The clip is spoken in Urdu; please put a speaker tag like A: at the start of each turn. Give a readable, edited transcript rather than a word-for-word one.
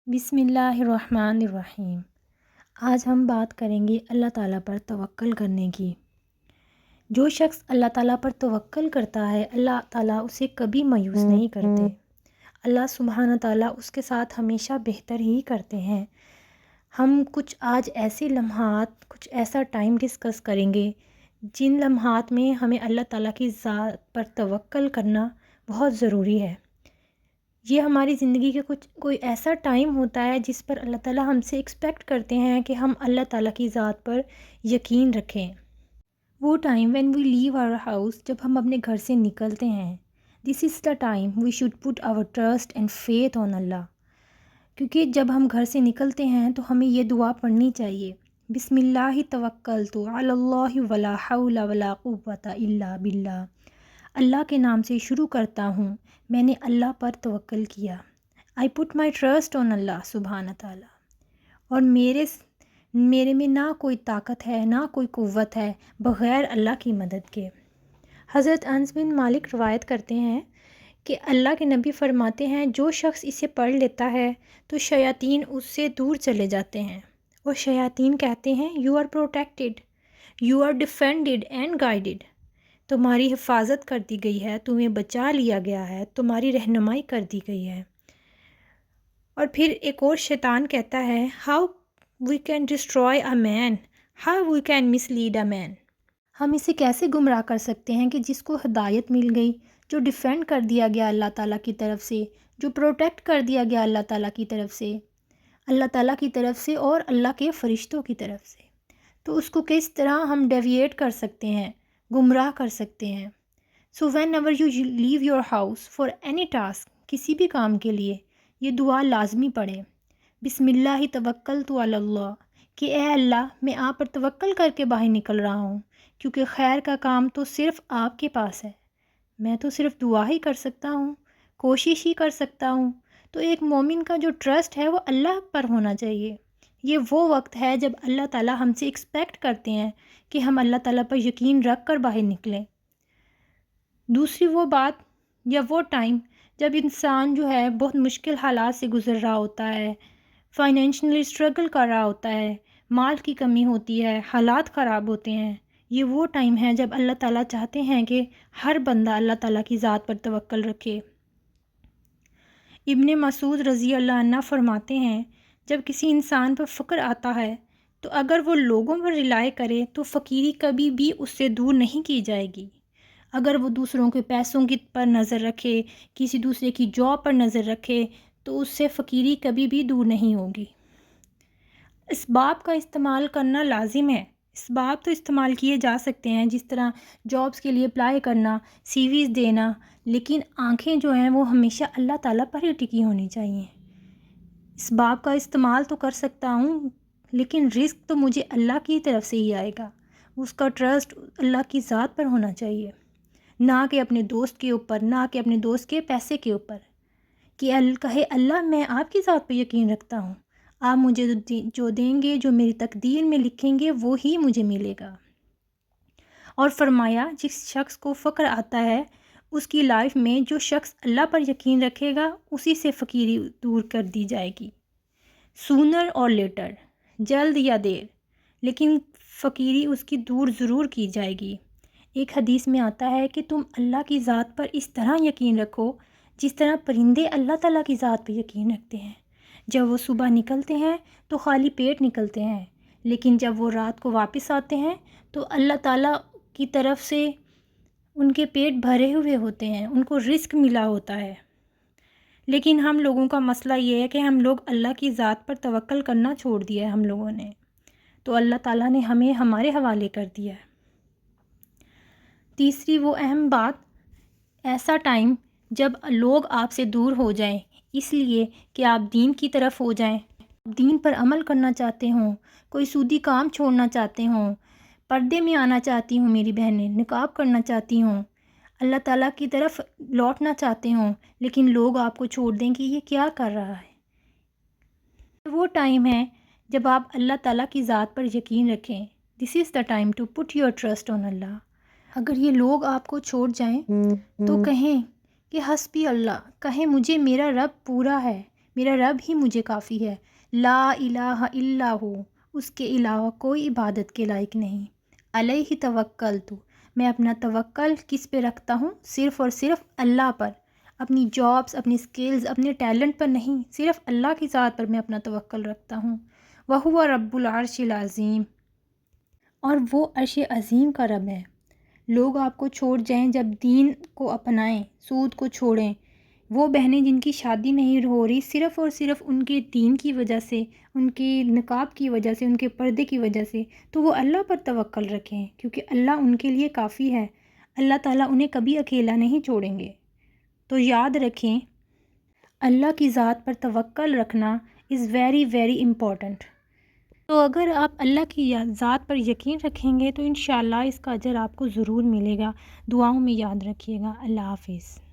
A: بسم اللہ الرحمن الرحیم۔ آج ہم بات کریں گے اللہ تعالیٰ پر توکل کرنے کی۔ جو شخص اللہ تعالیٰ پر توکل کرتا ہے اللہ تعالیٰ اسے کبھی مایوس نہیں کرتے۔ اللہ سبحانہ تعالیٰ اس کے ساتھ ہمیشہ بہتر ہی کرتے ہیں۔ ہم کچھ آج ایسے لمحات، کچھ ایسا ٹائم ڈسکس کریں گے جن لمحات میں ہمیں اللہ تعالیٰ کی ذات پر توکل کرنا بہت ضروری ہے۔ یہ ہماری زندگی کے کوئی ایسا ٹائم ہوتا ہے جس پر اللہ تعالیٰ ہم سے ایکسپیکٹ کرتے ہیں کہ ہم اللہ تعالیٰ کی ذات پر یقین رکھیں۔ وہ time when we leave our house, جب ہم اپنے گھر سے نکلتے ہیں۔ This is the time we should put our trust and faith on Allah. کیونکہ جب ہم گھر سے نکلتے ہیں تو ہمیں یہ دعا پڑھنی چاہیے، بسم اللہ توکلت علی اللہ ولا حول ولا قوۃ الا باللہ۔ اللہ کے نام سے شروع کرتا ہوں، میں نے اللہ پر توکل کیا۔ آئی پٹ مائی ٹرسٹ آن اللہ سبحانہ تعالیٰ۔ اور میرے میں نہ کوئی طاقت ہے نہ کوئی قوت ہے بغیر اللہ کی مدد کے۔ حضرت انس بن مالک روایت کرتے ہیں کہ اللہ کے نبی فرماتے ہیں جو شخص اسے پڑھ لیتا ہے تو شیاطین اس سے دور چلے جاتے ہیں، اور شیاطین کہتے ہیں you are protected, you are defended and guided. تمہاری حفاظت کر دی گئی ہے، تمہیں بچا لیا گیا ہے، تمہاری رہنمائی کر دی گئی ہے۔ اور پھر ایک اور شیطان کہتا ہے how we can destroy a man, how we can mislead a man. ہم اسے کیسے گمراہ کر سکتے ہیں کہ جس کو ہدایت مل گئی، جو ڈیفینڈ کر دیا گیا اللہ تعالیٰ کی طرف سے، جو پروٹیکٹ کر دیا گیا اللہ تعالیٰ کی طرف سے، اللہ تعالیٰ کی طرف سے اور اللہ کے فرشتوں کی طرف سے، تو اس کو کس طرح ہم ڈیویٹ کر سکتے ہیں، گمراہ کر سکتے ہیں۔ So whenever you leave your house for any task, کسی بھی کام کے لیے یہ دعا لازمی پڑھیں، بسم اللہ توکلت علی اللہ، کہ اے اللہ میں آپ پر توکل کر کے باہر نکل رہا ہوں، کیونکہ خیر کا کام تو صرف آپ کے پاس ہے، میں تو صرف دعا ہی کر سکتا ہوں، کوشش ہی کر سکتا ہوں۔ تو ایک مومن کا جو ٹرسٹ ہے وہ اللہ پر ہونا چاہیے۔ یہ وہ وقت ہے جب اللہ تعالیٰ ہم سے ایکسپیکٹ کرتے ہیں کہ ہم اللہ تعالیٰ پر یقین رکھ کر باہر نکلیں۔ دوسری وہ بات یا وہ ٹائم جب انسان جو ہے بہت مشکل حالات سے گزر رہا ہوتا ہے، فائنینشلی اسٹرگل کر رہا ہوتا ہے، مال کی کمی ہوتی ہے، حالات خراب ہوتے ہیں، یہ وہ ٹائم ہے جب اللہ تعالیٰ چاہتے ہیں کہ ہر بندہ اللہ تعالیٰ کی ذات پر توکل رکھے۔ ابن مسعود رضی اللہ عنہ فرماتے ہیں جب کسی انسان پر فقر آتا ہے تو اگر وہ لوگوں پر ریلائی کرے تو فقیری کبھی بھی اس سے دور نہیں کی جائے گی۔ اگر وہ دوسروں کے پیسوں کی پر نظر رکھے، کسی دوسرے کی جاب پر نظر رکھے تو اس سے فقیری کبھی بھی دور نہیں ہوگی۔ اسباب کا استعمال کرنا لازم ہے۔ اسباب تو استعمال کیے جا سکتے ہیں، جس طرح جابس کے لیے اپلائی کرنا، سی ویز دینا، لیکن آنکھیں جو ہیں وہ ہمیشہ اللہ تعالیٰ پر ہی ٹکی ہونی چاہیے۔ اسباب کا استعمال تو کر سکتا ہوں لیکن رزق تو مجھے اللہ کی طرف سے ہی آئے گا، اس کا ٹرسٹ اللہ کی ذات پر ہونا چاہیے، نہ کہ اپنے دوست کے اوپر، نہ کہ اپنے دوست کے پیسے کے اوپر، کہ کہے اللہ میں آپ کی ذات پہ یقین رکھتا ہوں، آپ مجھے جو دیں گے، جو میری تقدیر میں لکھیں گے وہ ہی مجھے ملے گا۔ اور فرمایا جس شخص کو فقر آتا ہے اس کی لائف میں جو شخص اللہ پر یقین رکھے گا اسی سے فقیری دور کر دی جائے گی، سونر اور لیٹر، جلد یا دیر، لیکن فقیری اس کی دور ضرور کی جائے گی۔ ایک حدیث میں آتا ہے کہ تم اللہ کی ذات پر اس طرح یقین رکھو جس طرح پرندے اللہ تعالیٰ کی ذات پہ یقین رکھتے ہیں۔ جب وہ صبح نکلتے ہیں تو خالی پیٹ نکلتے ہیں، لیکن جب وہ رات کو واپس آتے ہیں تو اللہ تعالیٰ کی طرف سے ان کے پیٹ بھرے ہوئے ہوتے ہیں، ان کو رزق ملا ہوتا ہے۔ لیکن ہم لوگوں کا مسئلہ یہ ہے کہ ہم لوگ اللہ کی ذات پر توکل کرنا چھوڑ دیا ہے ہم لوگوں نے، تو اللہ تعالیٰ نے ہمیں ہمارے حوالے کر دیا ہے۔ تیسری وہ اہم بات، ایسا ٹائم جب لوگ آپ سے دور ہو جائیں اس لیے کہ آپ دین کی طرف ہو جائیں، دین پر عمل کرنا چاہتے ہوں، کوئی سودی کام چھوڑنا چاہتے ہوں، پردے میں آنا چاہتی ہوں، میری بہنیں نقاب کرنا چاہتی ہوں، اللہ تعالیٰ کی طرف لوٹنا چاہتے ہوں، لیکن لوگ آپ کو چھوڑ دیں کہ یہ کیا کر رہا ہے۔ وہ ٹائم ہے جب آپ اللہ تعالیٰ کی ذات پر یقین رکھیں۔ This is the time to put your trust on Allah. اگر یہ لوگ آپ کو چھوڑ جائیں تو کہیں کہ حسبی اللہ، کہیں مجھے میرا رب پورا ہے، میرا رب ہی مجھے کافی ہے، لا الہ الا ہو، اس کے علاوہ کوئی عبادت کے لائق نہیں، علیہ توکلت، میں اپنا توکل کس پہ رکھتا ہوں؟ صرف اور صرف اللہ پر، اپنی جابس، اپنی سکلز، اپنے ٹیلنٹ پر نہیں، صرف اللہ کی ذات پر میں اپنا توکل رکھتا ہوں۔ وَهُوَ رَبُّ الْعَرْشِ الْعَظِيمِ، اور وہ عرش عظیم کا رب ہے۔ لوگ آپ کو چھوڑ جائیں، جب دین کو اپنائیں، سود کو چھوڑیں، وہ بہنیں جن کی شادی نہیں ہو رہی صرف اور صرف ان کے دین کی وجہ سے، ان کے نقاب کی وجہ سے، ان کے پردے کی وجہ سے، تو وہ اللہ پر توکل رکھیں، کیونکہ اللہ ان کے لیے کافی ہے۔ اللہ تعالیٰ انہیں کبھی اکیلا نہیں چھوڑیں گے۔ تو یاد رکھیں، اللہ کی ذات پر توکل رکھنا از ویری ویری امپورٹنٹ۔ تو اگر آپ اللہ کی ذات پر یقین رکھیں گے تو انشاءاللہ اس کا اجر آپ کو ضرور ملے گا۔ دعاؤں میں یاد رکھیے گا۔ اللہ حافظ۔